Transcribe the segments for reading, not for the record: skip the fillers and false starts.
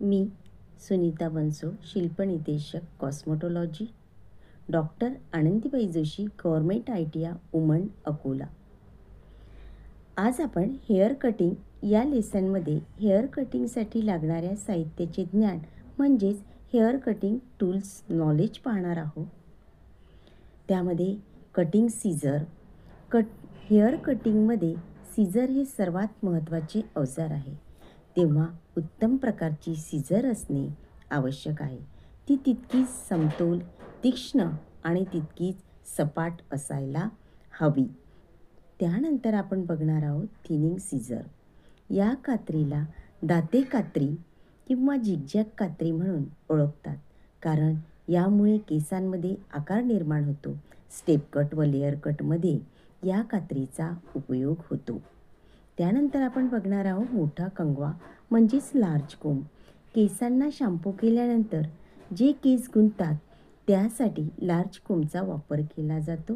मी सुनीता बनसोड, शिल्पनिदेशक cosmetology, doctor Anandibai Joshi, government ITIA woman Akola. आज आपण हेअर कटिंग या लेसनमध्ये हेअर कटिंगसाठी लागणाऱ्या साहित्याचे ज्ञान म्हणजेच हेअर कटिंग टूल्स नॉलेज पाहणार आहोत. त्यामध्ये कटिंग सीझर. हेअर कटिंगमध्ये सीझर हे सर्वात महत्त्वाचे अवजार आहे. तेव्हा उत्तम प्रकारची सीझर असणे आवश्यक आहे. ती तितकीच समतोल, तीक्ष्ण आणि तितकीच सपाट असायला हवी. त्यानंतर आपण बघणार आहोत थिनिंग सीझर. या कात्रीला दाते कात्री किंवा झिगझॅग कात्री म्हणून ओळखतात, कारण यामुळे केसांमध्ये आकार निर्माण होतो. स्टेप कट व लेअर कटमध्ये या कात्रीचा उपयोग होतो. त्यानंतर आपण बघणार आहोत मोठा कंगवा म्हणजेच लार्ज कोंब. केसांना शॅम्पू केल्यानंतर जे केस गुंततात त्यासाठी लार्ज कोंबचा वापर केला जातो.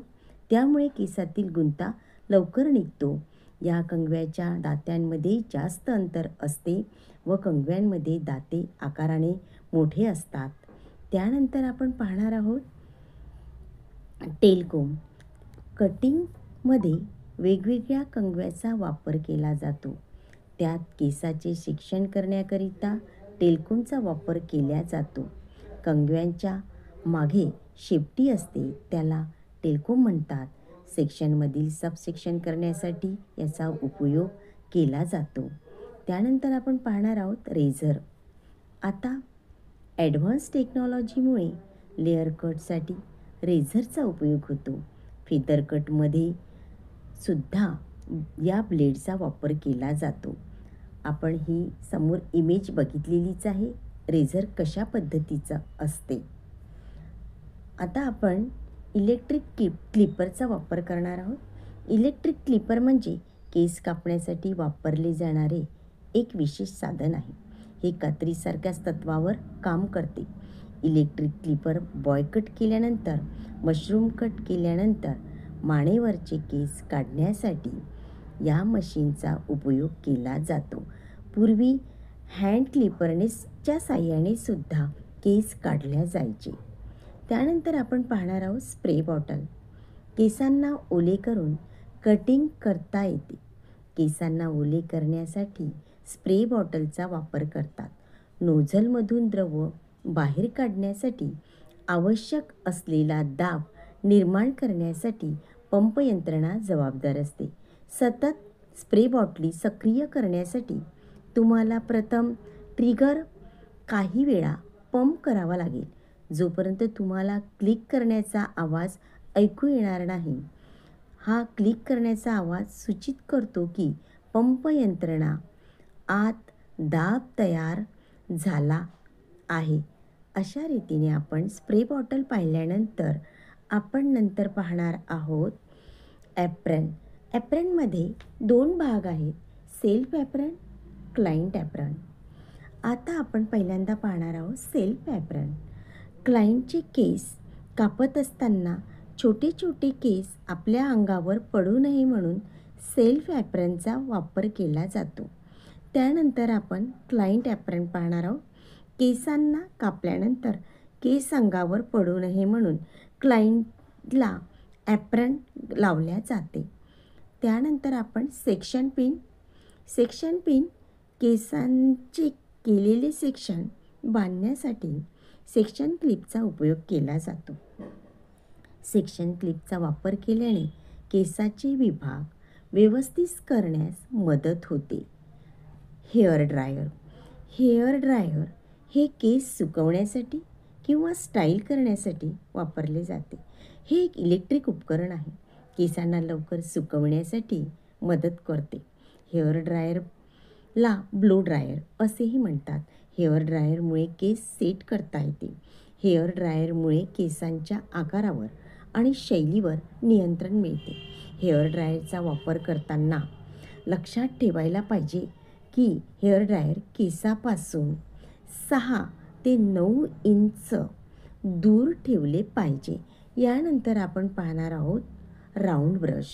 त्यामुळे केसातील गुंता लवकर निघतो. या कंगव्याच्या दात्यांमध्ये जास्त अंतर असते व कंगव्यांमध्ये दाते आकाराने मोठे असतात. त्यानंतर आपण पाहणार आहोत टेलकोंब. कटिंगमध्ये वेगवेगळ्या कंगव्याचा वापर केला जातो. त्यात केसाचे सेक्शन करण्याकरिता टेलकोंबचा वापर केला जातो. कंगव्यांच्या मागे शेपटी असते, त्याला टेलकोंब म्हणतात. सेक्शनमधील सबसेक्शन करण्यासाठी याचा उपयोग केला जातो. त्यानंतर आपण पाहणार आहोत रेझर. आता ॲडव्हान्स टेक्नॉलॉजीमुळे लेअर कटसाठी रेझरचा उपयोग होतो. फेदर कटमध्ये सुद्धा या ब्लेडचा वापर केला जातो. आपण ही समोर इमेज बघितलेलीच आहे, रेझर कशा पद्धतीचा असते. आता आपण इलेक्ट्रिक क्लिपरचा वापर करणार आहोत. इलेक्ट्रिक क्लिपर म्हणजे केस कापण्यासाठी वापरले जाणारे एक विशेष साधन आहे. हे कात्रीसारख्याच तत्वावर काम करते. इलेक्ट्रिक क्लिपर बॉय कट केल्यानंतर, मशरूम कट केल्यानंतर मानेवरचे केस काढण्यासाठी या मशीनचा उपयोग केला जातो. पूर्वी हँड क्लिपरनेसच्या साहाय्याने सुद्धा केस काढल्या जायचे. त्यानंतर आपण पाहणार आहोत स्प्रे बॉटल. केसांना ओले करून कटिंग करता येते. केसांना ओले करण्यासाठी स्प्रे बॉटलचा वापर करतात. नोझलमधून द्रव बाहेर काढण्यासाठी आवश्यक असलेला दाब निर्माण करण्यासाठी पंप यंत्रणा जबाबदार असते. सतत स्प्रे बॉटली सक्रिय करण्यासाठी तुम्हाला प्रथम ट्रिगर काही वेळा पंप करावा लागेल, जोपर्यंत तुम्हाला क्लिक करण्याचा आवाज ऐकू येणार नाही. हा क्लिक करण्याचा आवाज सूचित करतो की पंप यंत्रणा आत दाब तयार झाला आहे. अशा रीतीने आपण स्प्रे बॉटल पाहिल्यानंतर आपण नंतर पाहणार आहोत ॲप्रन. ॲप्रनमध्ये 2 भाग आहेत, सेल्फ ॲप्रन, क्लायंट ॲप्रन. आता आपण पहिल्यांदा पाहणार आहोत सेल्फ ॲप्रन. क्लायंटचे केस कापत असताना छोटे छोटे केस आपल्या अंगावर पडू नये म्हणून सेल्फ ॲप्रनचा वापर केला जातो. त्यानंतर आपण क्लायंट ॲप्रन पाहणार आहोत. केसांना कापल्यानंतर केस अंगावर पडू नये म्हणून क्लायंटला ॲप्रन लावल्या जाते. त्यानंतर आपण सेक्शन पिन. सेक्शन पिन केसांचे केलेले सेक्शन बांधण्यासाठी सेक्शन क्लिपचा उपयोग केला जातो. सेक्शन क्लिपचा वापर केल्याने केसाचे विभाग व्यवस्थित करण्यास मदत होते. Hair dryer. हेअर ड्रायर हे केस सुकवण्यासाठी किंवा स्टाईल करण्यासाठी वापरले जाते. हे एक इलेक्ट्रिक उपकरण आहे. केसांना लवकर सुकवण्यासाठी मदत करते. हेअर ड्रायरला ब्लो ड्रायर असेही म्हणतात. हेअर ड्रायरमुळे केस सेट करता येते. हेअर ड्रायरमुळे केसांच्या आकारावर आणि शैलीवर नियंत्रण मिळते. हेअर ड्रायरचा वापर करताना लक्षात ठेवायला पाहिजे की हेअर ड्रायर केसापासून 6 ते 9 इंच दूर ठेवले पाहिजे. यानंतर आपण पाहणार आहोत राऊंड ब्रश.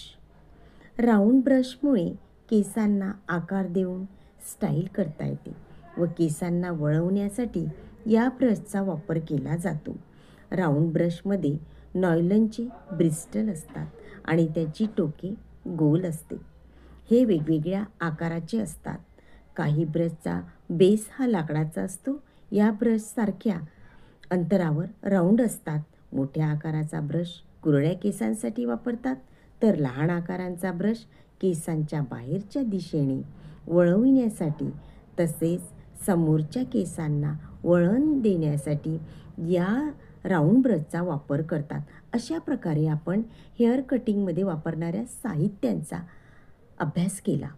राऊंड ब्रशमुळे केसांना आकार देऊन स्टाईल करता येते. व केसांना वळवण्यासाठी या ब्रशचा वापर केला जातो. राऊंड ब्रशमध्ये नॉयलनचे ब्रिस्टल असतात आणि त्याची टोके गोल असते. हे वेगवेगळ्या आकाराचे असतात. काही ब्रशचा बेस हा लाकडाचा असतो. या ब्रशसारख्या अंतरावर राऊंड असतात. मोठ्या आकाराचा ब्रश कुरळ्या केसांसाठी वापरतात, तर लहान आकारांचा ब्रश केसांच्या बाहेरच्या दिशेने वळविण्यासाठी तसेच समोरच्या केसांना वळण देण्यासाठी या राऊंड ब्रशचा वापर करतात. अशा प्रकारे आपण हेअर कटिंगमध्ये वापरणाऱ्या साहित्यांचा अभ्यास केला.